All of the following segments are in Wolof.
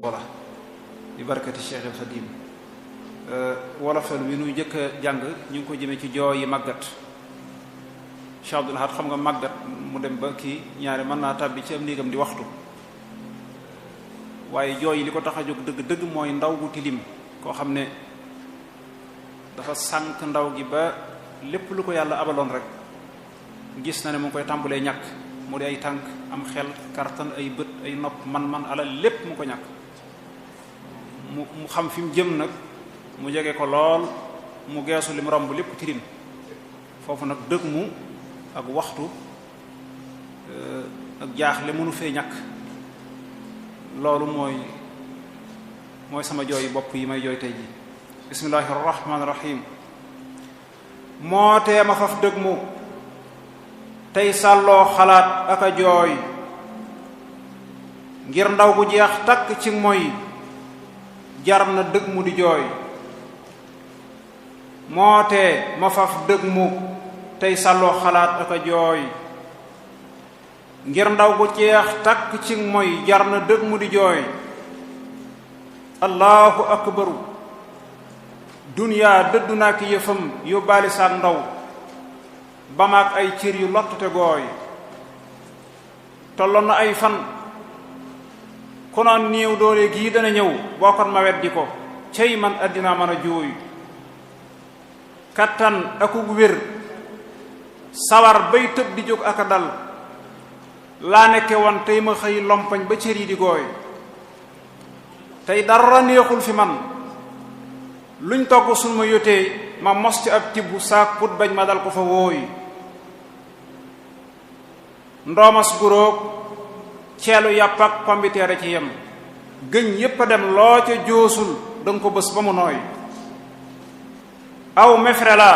wala bi barakati Cheikh al Khadim wolofal wi nuy jëkk a jàng ñu ngi ko jëmee ci jooy yi màggat. Cheikh Abdoul Ahad xam nga màggat mu dem ba kii ñaare mën naa tàbbi ci am néegam di waxtu, waaye jooy yi li ko tax a jóg dëgg-dëgg mooy ndaw gu tilim koo xam ne dafa sànk ndaw gi ba lépp lu ko yàlla abaloon rek gis na ne mu ngi koy tàmbulee ñàkk, mu di ay tànk, am xel, kartan, ay bët, ay nopp, man-man, alal lépp mu ko ñàkk. mu xam fi mu jëm nag mu jege ko lool, mu geesu li mu romb lépp tilim, foofu nag dëgg mu ak waxtu ak jaaxle mënu fee ñàkk. loolu mooy sama jooy bopp yi may jooy tey ji. bismillahi rahmaani rahim. moo tee ma faf dëgg mu tey sàlloo xalaat ak a jooy ngir ndaw gu jeex takk ci mooy jar na dëgg mu di jooy. moo tee ma faf dëgg mu tey sàlloo xalaat ak a jooy ngir ndaw gu jeex takk ci mooy jar na dëgg mu di jooy. allahu akbaru duniyaa dëddu naa ki yëfam yóbbaale saak ndaw ba maak ay cër yu lott te gooy. tolloon na ay fan ku noon néew doole gii dana ñëw bokkoon ma weddi ko cey man àddina mën a jooy. kattan akug wér sawar bay tëb di jóg ak a dal laa nekke woon tey ma xëy lompañ ba cër yi di gooy. tey dara neexul fi man luñ togg sul ma yotee ma mos ci ab tibb saak put bañ ma dal ko fa wooy. ndoomas guróog ceelu yàpp ak pombiteere ci yem gëñ yépp a dem loo ca joosul danga ko bës ba mu nooy. aw mefre la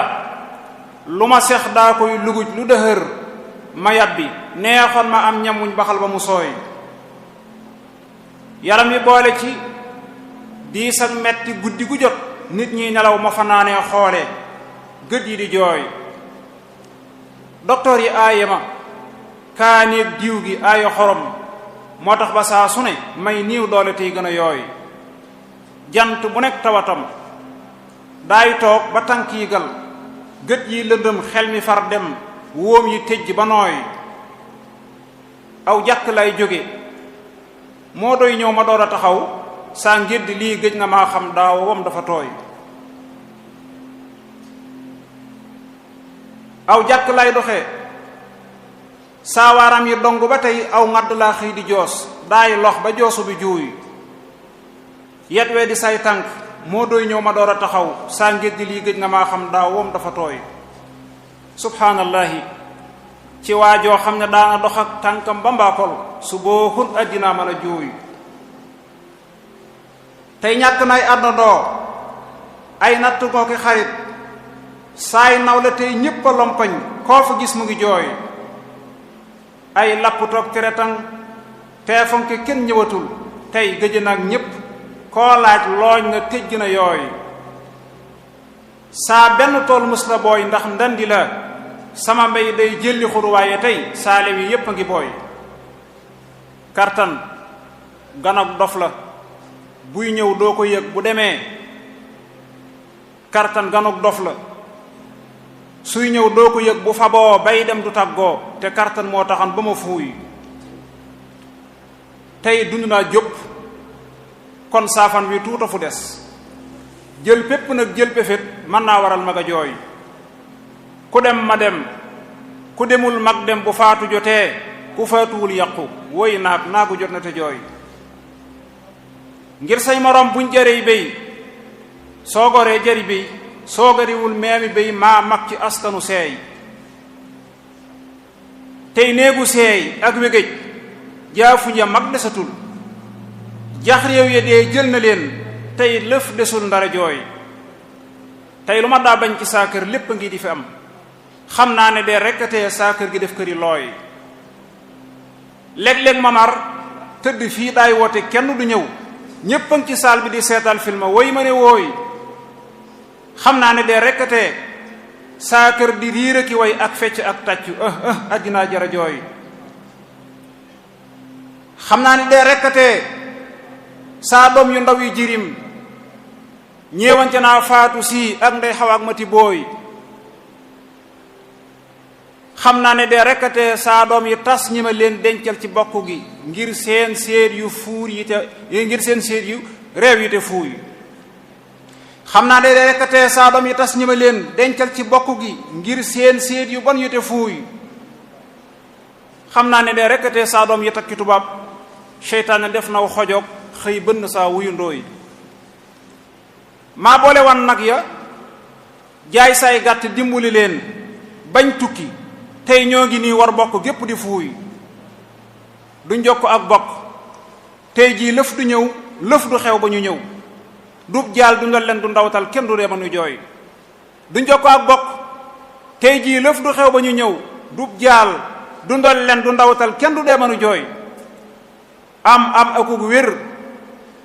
lu ma sex daa koy luguj lu dëhër ma yàbbi neexoon ma am ñam wuñ baxal ba mu sooy. yaram yi boole ci diis ak metti guddi gu jot nit ñi nelaw ma fanaanee xoole gët yi di jooy. docteur yi aaye ma kaaneeg diw gi aaye xorom moo tax ba saa su ne may niiw doole tey gën a yooy. jant bu nekk tawatam daay toog ba tànk yi gal gët yi lëndëm xel mi far dem wóom yi tëj ba nooy. aw jàkk lay jóge moo doy ñëw ma door a taxaw saa ngédd lii gëj na maa xam daaw wam dafa tooy. aw jàkk lay doxe saawaaram yi dong ba tey aw ngadd laa xëy di joos daay lox ba joosu bi juuy. yet wee di say tànk moo doy ñëw ma door a taxaw saa ngédd lii gëj na maa xam daaw wam dafa tooy. subhaanallahi ci waajoo xam ne daana dox ak tànkam ba mbaakol su booxun àddinaa mën a jooy. tey ñàkk nay àndandoo ay natt koo ki xarit saay naw la tey ñépp a lompañ koo fa gis mu ngi jooy. ay lapp toog teretang teefon ki kenn ñëwatul tey gëj nag ñépp koo laaj looñ na tëj na yooy. saa benn tool mës la booy ndax ndandi la sama mbay day jëlli xuru waaye tey saale wi yépp a ngi booy. kartan ganag dof la buy ñëw doo ko yëg bu demee. kartan ganag dof la suy ñëw doo ko yëg bu faboo bay dem du tàggoo te kartan moo taxan ba ma fuuy. tey dund naa jópp kon saafan wi tuuta fu des jël pépp nag jël pefet mën naa waral mag a jooy. ku dem ma dem ku demul mag dem bu faatu jotee ku faatuwul yàqu woy naagu jot na te jooy. ngir say moroom buñ jërey béy soo goree jëri béy soo gariwul meemi béy maa mag ci askanu seey. tey néegu seey ak wégéj jaafuñ ya mag desatul jax réew ya dee jël na leen tey lëf desul ndara jooy. tey lu ma daa bañ ci saa kër lépp a ngi di fi am xam naa ne dee rekk tee saa kër gi def këri looy. léeg-léeg ma mar tëdd fii daay woote kenn du ñëw ñépp a ngi ci saal bi di seetal film woy ma ne wooy. xam naa ne dee rekk tee saa kër di riir ki way ak fecc ak tàccu àddinaa jara jooy. xam naa ne dee rekk tee saa doom yu ndaw yu jirim ñeewante naa faatu si ak ndey xaw ak mati booy xam naa ne de rekkate saa doom yi tas ñi ma leen dencal ci bokk gi ngir seen séet yu fuur yi te ngir seen séet yu réew yi te fuuy xam naa ne de rekkate saa doom yi tas ñi ma leen dencal ci bokk gi ngir seen séet yu bon yu te fuuy xam naa ne de rekkate saa doom yi takki tubaab seytaane def naw xojoog xëy bënn saa wuyu ndooy maa boole wan nag ya jaay say gàtt dimbali leen bañ tukki tey ñoo ngi nii war bokk gépp di fuuy du jokk ak bokk tey jii lëf du ñëw lëf du xew ba ñu ñëw dub jaal du nga leen du ndawtal kenn du dee ma nu jooy du jokk ak bokk tey jii lëf du xew ba ñu ñëw dub jaal du ndol leen du ndawtal kenn du dee ma nu jooy am akuk wér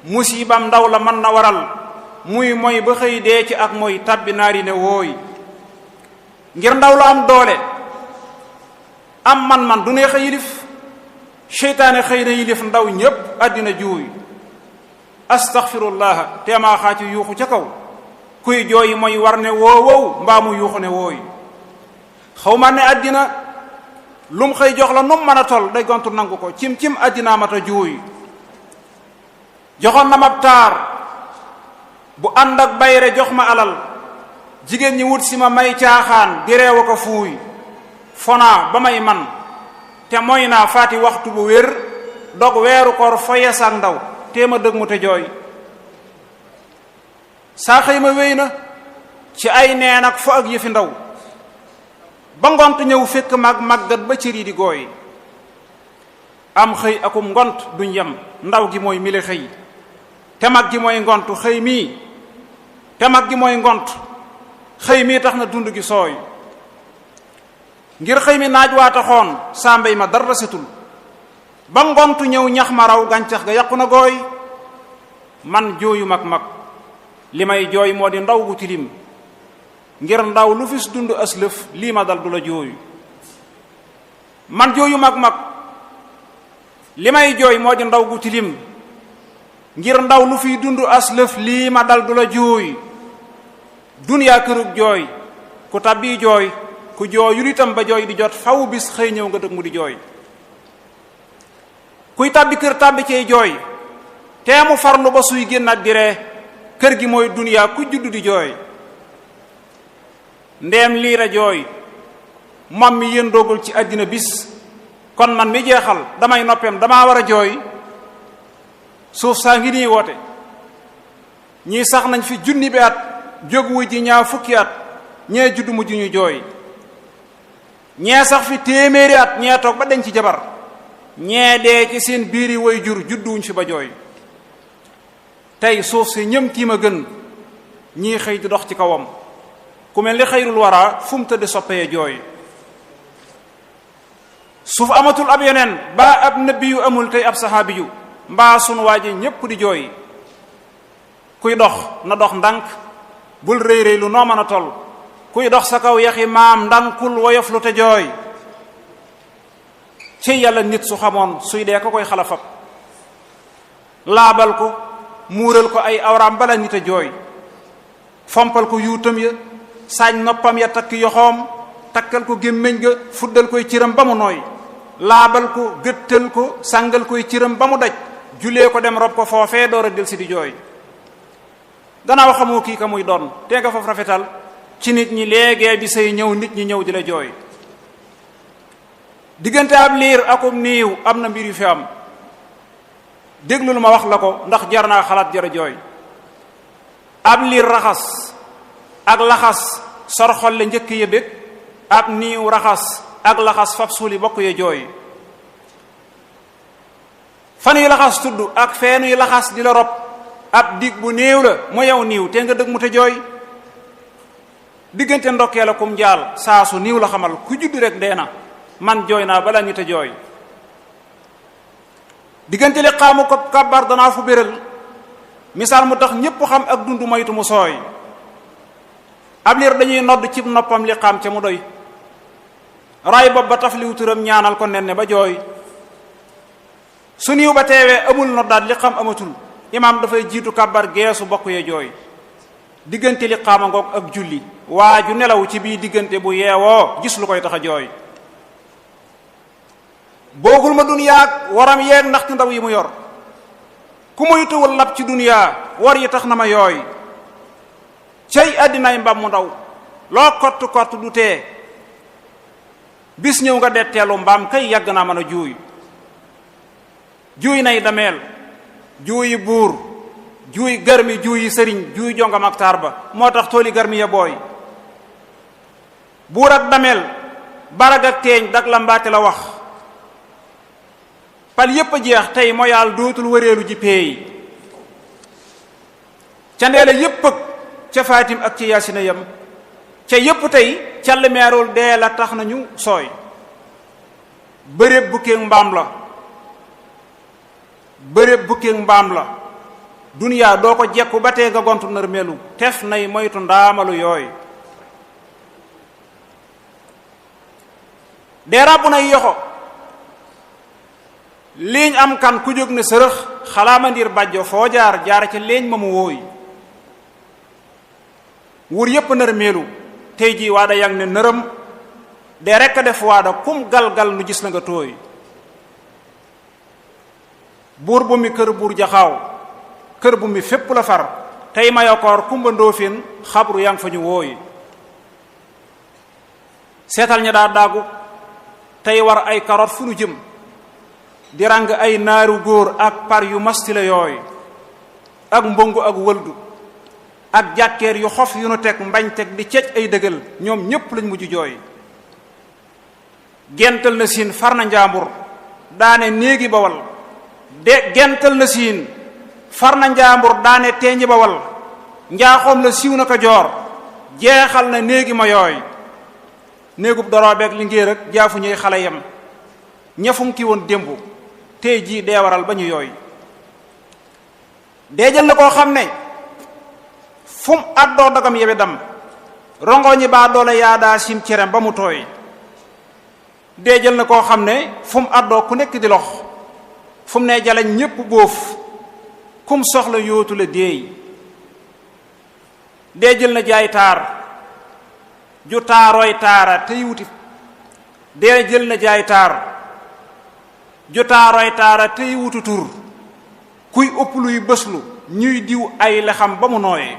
musibam ndaw la mën na waral muy mooy ba xëy dee ci ak mooy tàbbi naari ne wooy ngir ndaw la am doole am man du neex a yilif seytaane xëy na yilif ndaw ñépp àddina juuy astaghfirullah teemaa xaaci yuuxu ca kaw kuy jooyi mooy war ne woowow mbaa mu yuuxu ne wooy xaw ma ne àddina lum xëy jox la num mën a tol day gontu nangu ko cim àddinaa mata juuy joxoon na mab taar bu ànd ak bayre jox ma alal jigéen ñi wut si ma may caaxaan di reew a ko fuuy fonaa ba may man te mooy naa faati waxtu bu wér dog weeru koor fa yeesaak ndaw téema dëgg mu te jooy saa xëy ma wéy na ci ay neen ak fo ak yëfi ndaw ba ngont ñëw fekk mag màggat ba cër yi di gooy am xëy akum ngont duñ yem ndaw gi mooy mile xëy te mag gi mooy ngont xëy mii te mag gi mooy ngont xëy mii tax na dund gi sooy ngir xëy mi naaj waa taxoon saa mbéy ma dara setul ba ngontu ñëw ñax ma raw gàncax ga yàqu na gooy man jooyu mag li may jooy moo di ndaw gu tilim ngir ndaw lu fis dund aslëf lii ma dal du la jooyu man jooyu mag li may jooy moo di ndaw gu tilim ngir ndaw lu fiy dund aslëf lii ma dal du la jooy duniyaa kërug jooy ku tabbi jooy ku jooyul itam ba jooy di jot faw bis xëy ñëw nga dëgg mu di jooy kuy tabbi kër tabbi cey jooy teemu farlu ba suy génnaat di ree kër gi mooy duniyaa ku juddu di jooy ndeem liir a jooy moom mi yéen doogul ci àddina bis kon man mi jeexal damay noppeem damaa war a jooy suuf saa ngi nii woote ñii sax nañ fi junni bi at jóguwu ji ñaa fukki at ñee juddu mujj ñu jooy ñee sax fi téeméeri at ñee toog ba denc jabar ñee dee ci seen biiri way jur judduwuñ fi ba jooy tey suuf si ñëm tiim a gën ñii xëy di dox ci kawam ku mel ni xayrul wara fu mu tëdd soppee jooy suuf amatul ab yeneen ba ab nabi yu amul tey ab saxaabi yu mbaa sunu waaji ñépp di jooy kuy dox na dox ndànk bul rëy rëy lu noo mën a toll kuy dox sa kaw yaxi maam ndànkul woyof lu te jooy ci yàlla nit su xamoon suy dee ko koy xalafab laabal ko muural ko ay awraam bala nit a jooy fompal ko yuutam ya saañ noppam ya takk yoxoom takkal ko gémmiñ ga fuddal koy ciram ba mu nooy laabal ko gëttal ko sàngal koy ciram ba mu daj julee ko dem rob ko foofee door a del si di jooy gannaaw xamoo kii ka muy doon te nga foofu rafetal ci nit ñi léegee bi say ñëw nit ñi ñëw di la jooy diggante ab liir akum niiw am na mbir yu fi am déglu lu ma wax la ko ndax jar naa xalaat jara jooy ab liir raxas ak laxas sor xolle njëkk ya bég ab niiw raxas ak laxas fab suuli bokk ya jooy fan yu laxas tudd ak feenu yu laxas di la rob ab dig bu néew la mu yow niiw te nga dëgg mu te jooy diggante ndokkee la kum jaal saa su niiw la xamal ku judd rek dee na man jooy naa balaa ñu te jooy diggante li xaamu ko kabar danaa fu béral misaal mu tax ñépp xam ak dund moytu mu sooy ab liir dañuy nodd cib noppam li xaam ca mu doy raay bopp ba taf liw turam ñaanal ko nen ne ba jooy su niiw ba teewee amul noddaat li xam amatul imaam dafay jiitu kàbbar geesu bokk yee jooy diggante li xaama ngoog ak julli waa ju nelaw ci bii diggante bu yeewoo gis lu koy tax a jooy boogul ma duniyaak waram yeeg ndaxte ndaw yi mu yor ku muy tuwal lab ci duniyaa war yi tax na ma yooy cey àddinaay mbam mu ndaw loo kott kott du tee bis ñëw nga detteelu mbaam kay yàgg naa mën a juuy juuy nay dameel juuyi buur juuy garmi juuyi sëriñ juuy jongam ak taar ba moo tax tooli garmi ya booy buur ak dameel barag ak teeñ dag la mbaate la wax pal yépp a jeex tey moyaal dootul wëreelu ji peey ca ndeele yépp ak ca Fatim ak ci Yaasina yam ca yépp tey call meerul dee la tax nañu sooy bëréb bukkeeg mbaam la bëréb bukkeeg mbaam la duniyaa doo ko jekku ba tee nga gontu nar melu tef nay moytu ndaamalu yooy dee ràbb nay yoxo liiñ am kan ku jóg ne sërëx xalaama ndir bàjjo foo jaar jaar ca leeñ ma mu wooy wur yépp nar melu tey jii waada yang ne nërëm de rekk a def waada kum gal-gal nu gis la nga tooy buur bu mi kër buur jaxaaw kër bu mi fépp la far tey mayokoor kumba ndóofin xabru yang fa ñu wooy seetal ña daa daagu tey war ay karot fu nu jëm di ràng ay naaru góor ak par yu mastile yooy ak mbongu ak wëldu ak jàkkeer yu xof yu nu teg mbañ teg di cec ay dëggal ñoom ñépp lañ mujj jooy gental na siin far na njaambur daane néegi bawal de gental na siin far na njaambur daane teeñi bawal njaaxoom la siiw na ko joor jeexal na néegi ma yooy néegub doroobeeg li ngéer ak jaafu ñuy xale yam ñafum ki woon démb tey jii dee waral ba ñu yooy dee jël na koo xam ne fum àddoo dagam yebe dam rongo ñi baa doole yaadaa sim cerem ba mu tooy dee jël na koo xam ne fum àddoo ku nekk di lox fum ne jaleñ ñépp bóof kum soxla yóotu la déey dee jël na jaay taar ju taarooy taara tey wuti dee jël na jaay taar ju taarooy taara tey wutu tur kuy ëpp luy bëslu ñuy diw ay lexam ba mu nooyee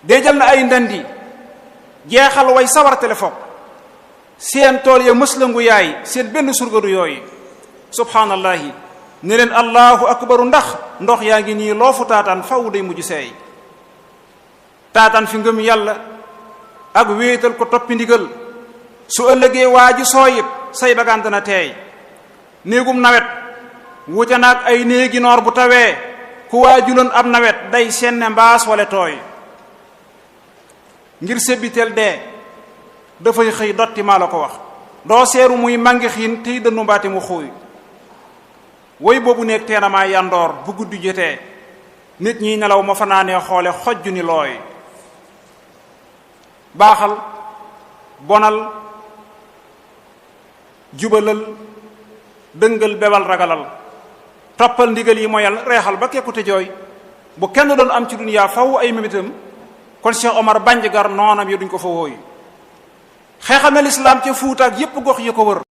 dee jël na ay ndandi jeexal way sawar téléphone seen tool ya mës la ngu yaay seen benn surgadu yooyu subhaanallahi ne leen allahu akbaru ndax ndox yaa ngi nii loofu taataan faw day mujj seey taataan fi ngëm yàlla ak wéetal ko toppi ndigal su ëllëgee waa ji sooyib say bagaan dana teey néegum nawet wuute naag ay néegi noor bu tawee ku waajuloon ab nawet day senne mbaas wala tooy ngir sébbiteel dee dafay xëy dotti maa la ko wax doo seeru muy màngi xiin tey dënnu mbaate mu xuuy woy boobu nekk teenamaa yandoor bu guddi jotee nit ñi nelaw ma fanaanee xoole xojju ni looy baaxal bonal jubalal dëngal bebal ragalal toppal ndigal yi moyal reexal ba kekkute jooy bu kenn doon am ci duniyaa faw ay mébétam kon Cheikh Omar Bandigar noonam yi duñ ko fa wooyu xeexal na lislaam ca Fuuta ak yépp gox yi ko wër